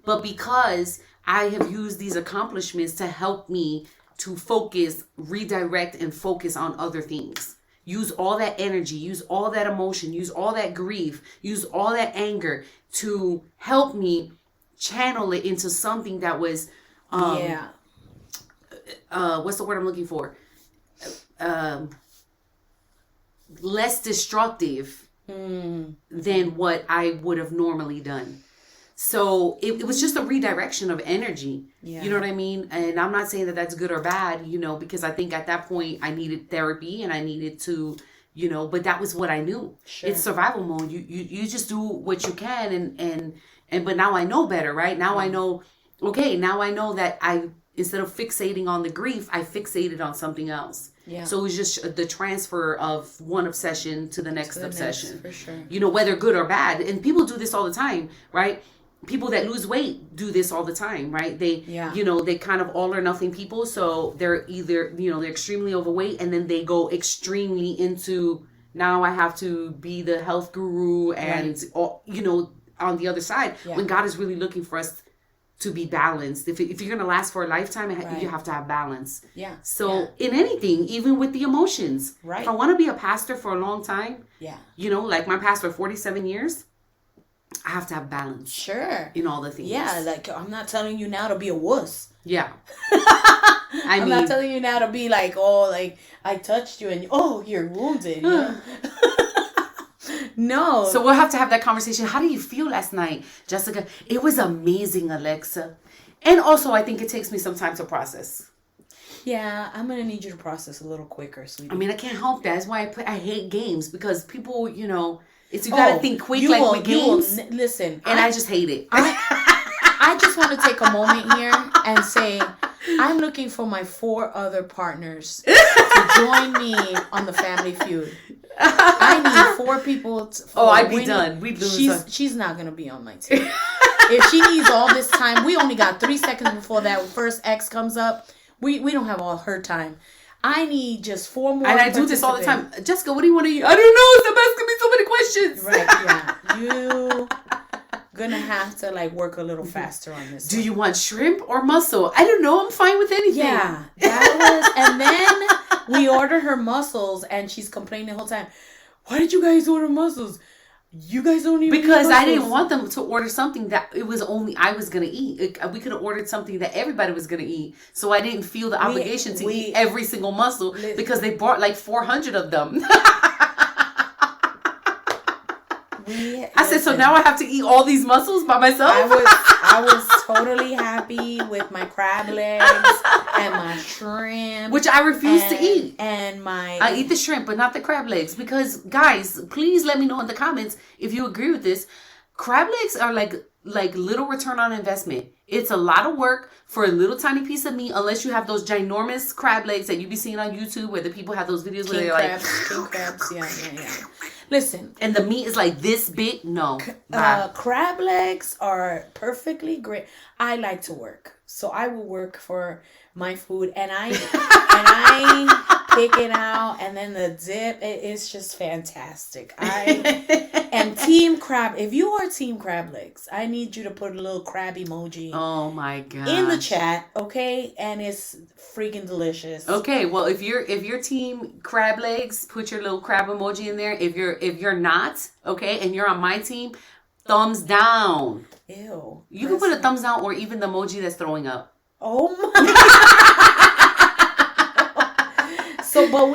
but because I have used these accomplishments to help me to focus, redirect, and focus on other things. Use all that energy, use all that emotion, use all that grief, use all that anger to help me channel it into something that was, what's the word I'm looking for? Less destructive than what I would have normally done. So it was just a redirection of energy. Yeah. You know what I mean? And I'm not saying that that's good or bad, because I think at that point I needed therapy and I needed to, but that was what I knew. Sure. It's survival mode. You just do what you can but now I know better, right? Now I know, now I know that instead of fixating on the grief, I fixated on something else. Yeah. So it was just the transfer of one obsession to the next obsession. For sure. Whether good or bad. And people do this all the time, right? People that lose weight do this all the time, right? They kind of all or nothing people. So they're either, they're extremely overweight and then they go extremely into, now I have to be the health guru and, on the other side, when God is really looking for us to be balanced. If you're going to last for a lifetime, you have to have balance. Yeah. So in anything, even with the emotions, right? If I want to be a pastor for a long time, like my pastor, 47 years, I have to have balance. Sure. In all the things. Yeah, like I'm not telling you now to be a wuss. Yeah. I'm not telling you now to be like, oh, like I touched you and you're wounded. No. So we'll have to have that conversation. How do you feel last night, Jessica? It was amazing, Alexa. And also, I think it takes me some time to process. Yeah, I'm going to need you to process a little quicker, sweetie. I mean, I can't help that. That's why I hate games because people, you got to think quick with games. Listen. And I just hate it. I just want to take a moment here and say, I'm looking for my 4 other partners to join me on the Family Feud. I need 4 people. I'd be done. We'd lose. She's not going to be on my team. If she needs all this time, we only got 3 seconds before that first X comes up. We don't have all her time. I need just 4 more. And I do this all the time. Jessica, what do you want to eat? I don't know. Stop asking me so many questions. Right, yeah. You gonna have to like work a little faster on this. Do you want shrimp or mussel? I don't know. I'm fine with anything. Yeah. That was, and then we ordered her mussels and she's complaining the whole time. Why did you guys order mussels? You guys don't even because I didn't want them to order something that it was only I was gonna eat. We could have ordered something that everybody was gonna eat, so I didn't feel the obligation to eat every single mussel because they bought like 400 of them. I said, so now I have to eat all these mussels by myself. I was totally happy with my crab legs and my shrimp, which I refuse to eat. And I eat the shrimp, but not the crab legs. Because guys, please let me know in the comments if you agree with this. Crab legs are like little return on investment. It's a lot of work for a little tiny piece of meat, unless you have those ginormous crab legs that you be seeing on YouTube, where the people have those videos where they're king crabs, yeah. Listen, and the meat is like this big. No, crab legs are perfectly great. I like to work, so I will work for my food, and I pick it out, and then the dip. It's just fantastic. I am team crab. If you are team crab legs, I need you to put a little crab emoji. Oh my god! In the chat, okay, and it's freaking delicious. Okay, well if you're team crab legs, put your little crab emoji in there. If you're not, okay, and you're on my team, thumbs down. Ew. You can put a thumbs down or even the emoji that's throwing up. Oh my. But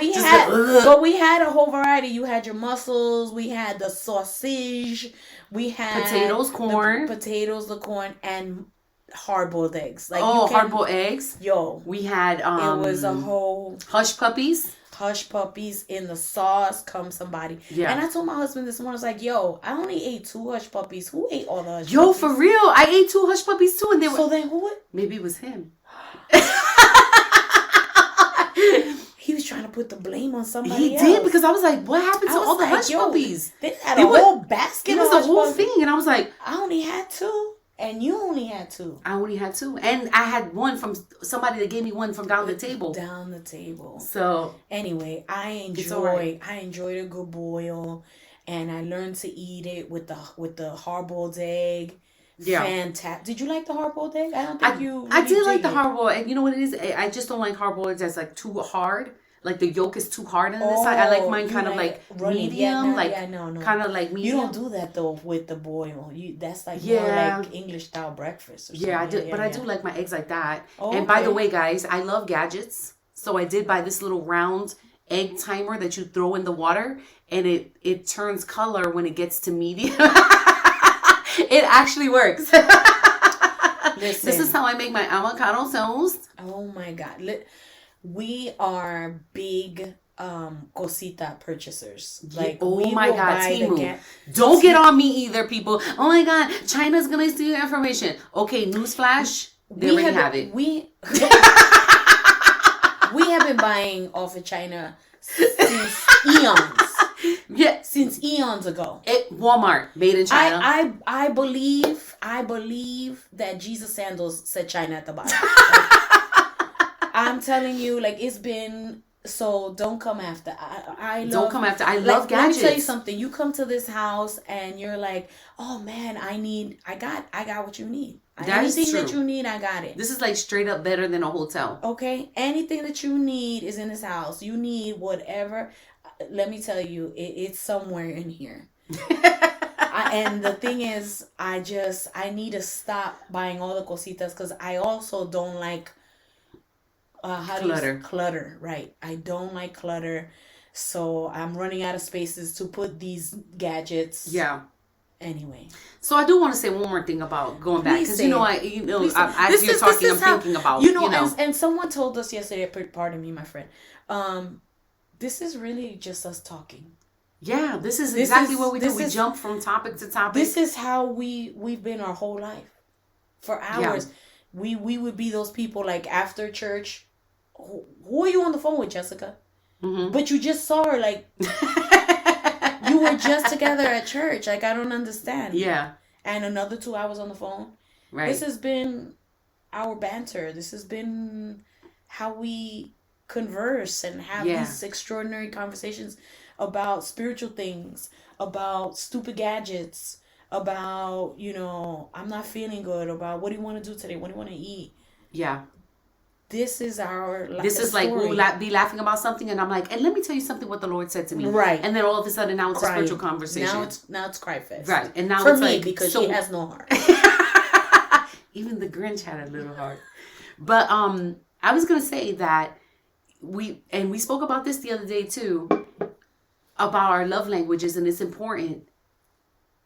we had a whole variety. You had your mussels, we had the sausage, we had potatoes, corn, the corn, and hard-boiled eggs. Like hard-boiled eggs. Yo, we had it was a whole hush puppies. Hush puppies in the sauce. Come somebody. Yeah. And I told my husband this morning, I was like, yo, I only ate 2 hush puppies. Who ate all the hush puppies? Yo, for real, I ate 2 hush puppies too, and they were. So then who? Maybe it was him. He was trying to put the blame on somebody else. He did, because I was like, what happened to all the hush puppies? They had a whole basket. It was a whole thing, and I was like, I only had 2, and you only had 2. I only had 2, and I had one from somebody that gave me one from down the table. Down the table. So anyway, I enjoyed a good boil, and I learned to eat it with the hard-boiled egg. Yeah. Fantastic. Did you like the hard-boiled egg? I don't think you. Really I did like the hard-boiled egg. You know what it is? I just don't like hard-boiled eggs that's like too hard. Like the yolk is too hard on this side. I like mine kind of like medium, kind of like medium. You don't do that though with the boil. That's like more like English style breakfast. Or something. I do, but I do like my eggs like that. Oh, and by the way, guys, I love gadgets. So I did buy this little round egg timer that you throw in the water, and it turns color when it gets to medium. It actually works. Listen, this is how I make my avocado toast. Oh my god. We are big cosita purchasers. Like, oh my god, Timu. Don't get on me either, people. Oh my god, China's gonna steal your information. Okay, newsflash. They already have it. We have been buying off of China since eons. Yeah, since eons ago. Walmart, made in China. I believe that Jesus sandals said China at the bottom. I'm telling you, like, it's been. So don't come after. I love gadgets. Let me tell you something. You come to this house and you're like, oh man, I got what you need. Anything that you need, I got it. This is like straight up better than a hotel. Okay, anything that you need is in this house. You need whatever. Let me tell you, it's somewhere in here. And the thing is, I need to stop buying all the cositas, because I also don't like clutter, right? I don't like clutter, so I'm running out of spaces to put these gadgets. Yeah. Anyway, so I do want to say one more thing about going back, because as you're talking, I'm thinking about And someone told us yesterday. Pardon me, my friend. This is really just us talking. Yeah, this is exactly what we do. We jump from topic to topic. This is how we've been our whole life. For hours, we would be those people, like, after church. Who are you on the phone with, Jessica? Mm-hmm. But you just saw her, like, you were just together at church. Like, I don't understand. Yeah. And another 2 hours on the phone. Right. This has been our banter. This has been how we converse and have these extraordinary conversations about spiritual things, about stupid gadgets, about, I'm not feeling good, about what do you want to do today? What do you want to eat? Yeah. This is our This is story. like we'll be laughing about something, and I'm like, and let me tell you something what the Lord said to me. Right. And then all of a sudden now it's Crying. a spiritual conversation. Now it's cry fest. Right. And now for it's me, like, because so, she has no heart. Even the Grinch had a little heart. But I was gonna say that we spoke about this the other day too, about our love languages, and it's important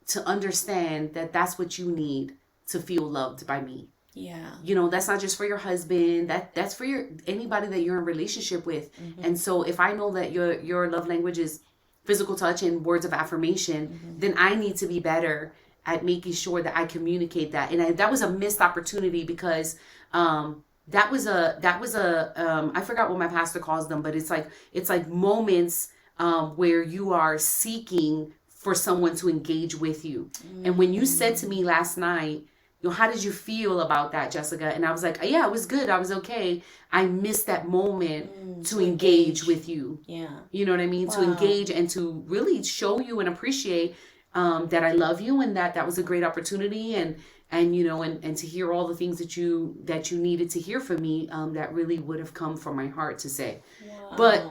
to understand that that's what you need to feel loved by me. Yeah. That's not just for your husband. That's for anybody that you're in relationship with. Mm-hmm. And so if I know that your love language is physical touch and words of affirmation, mm-hmm. then I need to be better at making sure that I communicate that. And that was a missed opportunity because that was a I forgot what my pastor calls them, but it's like moments where you are seeking for someone to engage with you. Mm-hmm. And when you said to me last night, how did you feel about that, Jessica? And I was like, yeah, it was good. I was okay. I missed that moment to engage with you. Yeah. You know what I mean? Wow. To engage and to really show you and appreciate that I love you, and that was a great opportunity, and to hear all the things that you needed to hear from me, that really would have come from my heart to say. Wow. But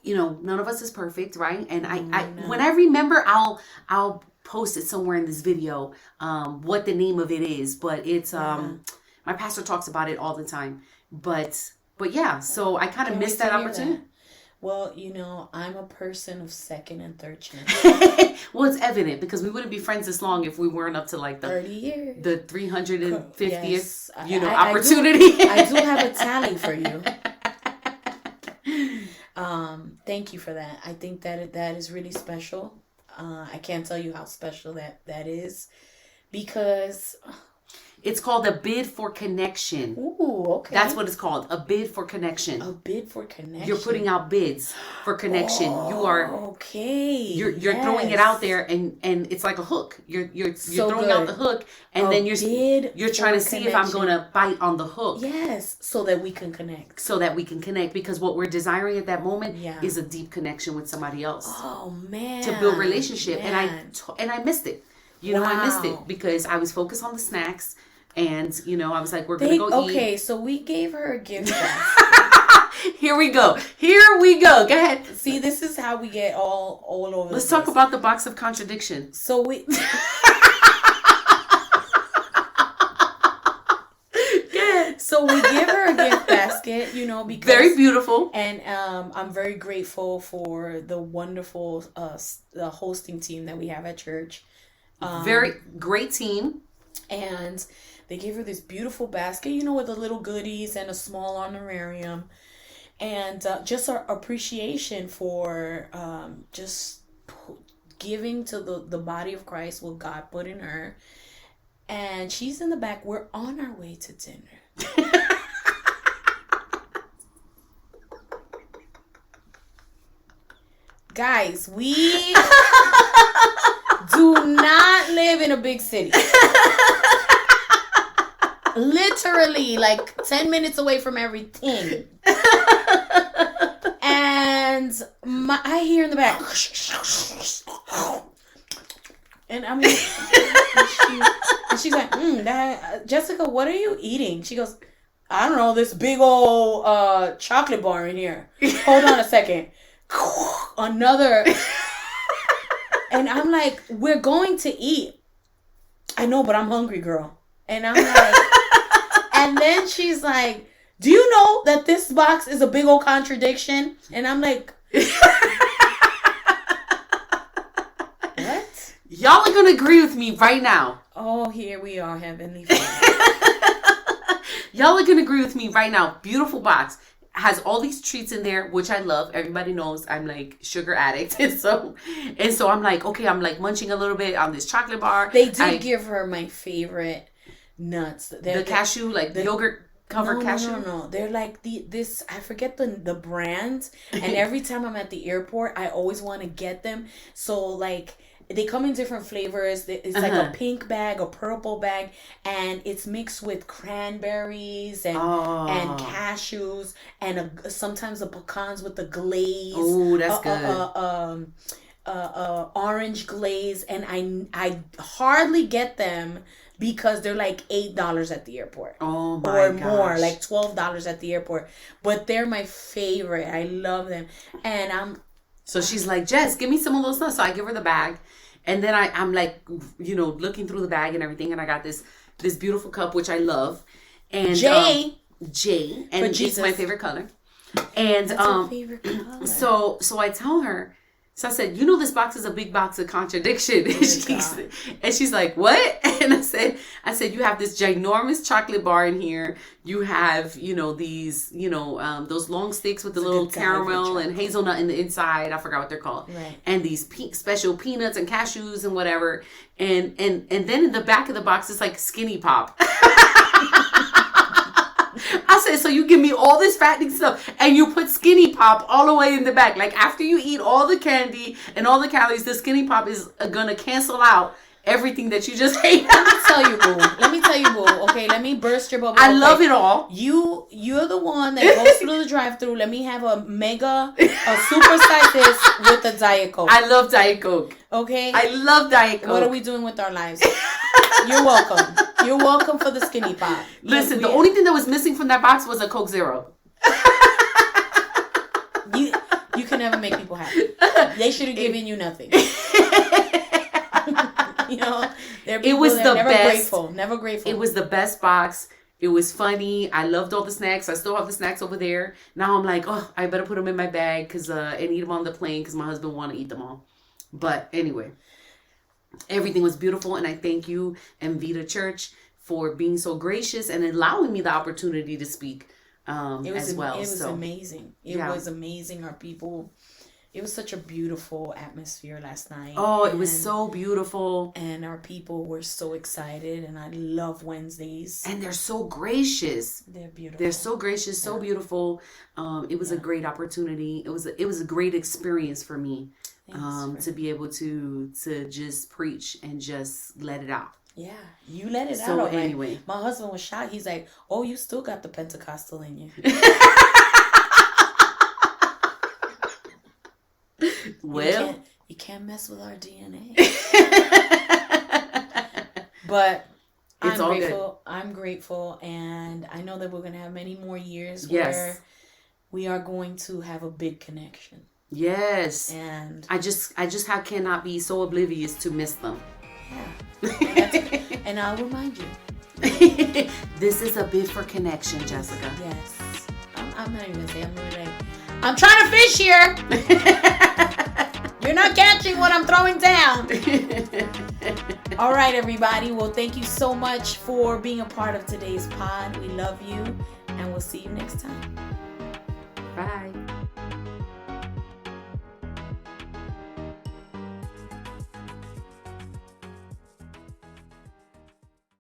none of us is perfect, right? And I when I remember, I'll post it somewhere in this video, what the name of it is, but it's my pastor talks about it all the time, but yeah, so I kind of missed that opportunity. That. Well, I'm a person of second and third chance. Well, it's evident because we wouldn't be friends this long if we weren't up to like the 30 years, the 350th yes. opportunity. I do have a tally for you. Thank you for that. I think that is really special. I can't tell you how special that is, because it's called a bid for connection. Ooh, okay. That's what it's called. A bid for connection. A bid for connection. You're putting out bids for connection. You are okay. You're throwing it out there, and it's like a hook. You're so throwing out the hook, and then you're trying to see if I'm going to bite on the hook. Yes, so that we can connect. Because what we're desiring at that moment is a deep connection with somebody else. Oh man. To build relationship, man. and I missed it. I missed it because I was focused on the snacks. And, I was like, we're going to go eat. Okay, so we gave her a gift basket. Here we go. Go ahead. See, this is how we get all over. Let's talk about the box of contradiction. So we... So we give her a gift basket, because... Very beautiful. And I'm very grateful for the wonderful the hosting team that we have at church. Very great team. And... they gave her this beautiful basket, with the little goodies and a small honorarium. And just our appreciation for just giving to the body of Christ what God put in her. And she's in the back. We're on our way to dinner. Guys, we do not live in a big city. Literally, like 10 minutes away from everything. And I hear in the back. And I'm like, and she's like, Jessica, what are you eating? She goes, I don't know, this big old chocolate bar in here. Hold on a second. Another. And I'm like, we're going to eat. I know, but I'm hungry, girl. And I'm like, and then she's like, do you know that this box is a big old contradiction? And I'm like, what? Y'all are going to agree with me right now. Oh, here we are, Heavenly Father. Y'all are going to agree with me right now. Beautiful box. Has all these treats in there, which I love. Everybody knows I'm like sugar addict. And so I'm like, okay, I'm like munching a little bit on this chocolate bar. They did give her my favorite nuts. The cashew, like the yogurt covered cashew? No. They're like this, I forget the brand. And every time I'm at the airport, I always want to get them. So like, they come in different flavors. It's like a pink bag, a purple bag, and it's mixed with cranberries and cashews and sometimes the pecans with the glaze. Oh, that's good. Orange glaze, and I hardly get them because they're like $8 at the airport. Oh my gosh. More, like $12 at the airport. But they're my favorite. I love them. And so she's like, Jess, give me some of those nuts. So I give her the bag. And then I'm like, looking through the bag and everything. And I got this beautiful cup, which I love. And J. And it's my favorite color. And that's her favorite color. So I tell her, so I said, this box is a big box of contradiction. And she's like, what? And I said, you have this ginormous chocolate bar in here. You have, these, those long sticks with the little caramel and hazelnut in the inside. I forgot what they're called. Right. And these special peanuts and cashews and whatever. And then in the back of the box, it's like Skinny Pop. I said, so you give me all this fattening stuff and you put Skinny Pop all the way in the back. Like after you eat all the candy and all the calories, the Skinny Pop is going to cancel out everything that you just ate. Let me tell you, boo. Okay, let me burst your bubble. I love it all. You're the one that goes through the drive-thru. Let me have a super size this with a Diet Coke. I love Diet Coke. Okay? I love Diet Coke. What are we doing with our lives? You're welcome. You're welcome for the Skinny Pop. Listen, the only thing that was missing from that box was a Coke Zero. You can never make people happy. They should have given you nothing. It was the best. Never grateful. It was the best box. It was funny. I loved all the snacks. I still have the snacks over there. Now I'm like, I better put them in my bag and eat them on the plane because my husband want to eat them all. But anyway, everything was beautiful, and I thank you and Vita Church for being so gracious and allowing me the opportunity to speak as well. It was amazing. It was amazing. Our people. It was such a beautiful atmosphere last night. Oh, it was so beautiful. And our people were so excited. And I love Wednesdays. And they're so gracious. They're beautiful. They're so gracious, so beautiful. It was a great opportunity. It was a great experience for me to be able to just preach and just let it out. Yeah, you let it out. So anyway. My husband was shocked. He's like, oh, you still got the Pentecostal in you. Well, you can't mess with our DNA. But I'm grateful, and I know that we're gonna have many more years where we are going to have a big connection. Yes, and I just cannot be so oblivious to miss them. Yeah, and I'll remind you. This is a bid for connection, Jessica. Yes, I'm not even saying I'm trying to fish here. You're not catching what I'm throwing down. All right, everybody. Well, thank you so much for being a part of today's pod. We love you, and we'll see you next time. Bye.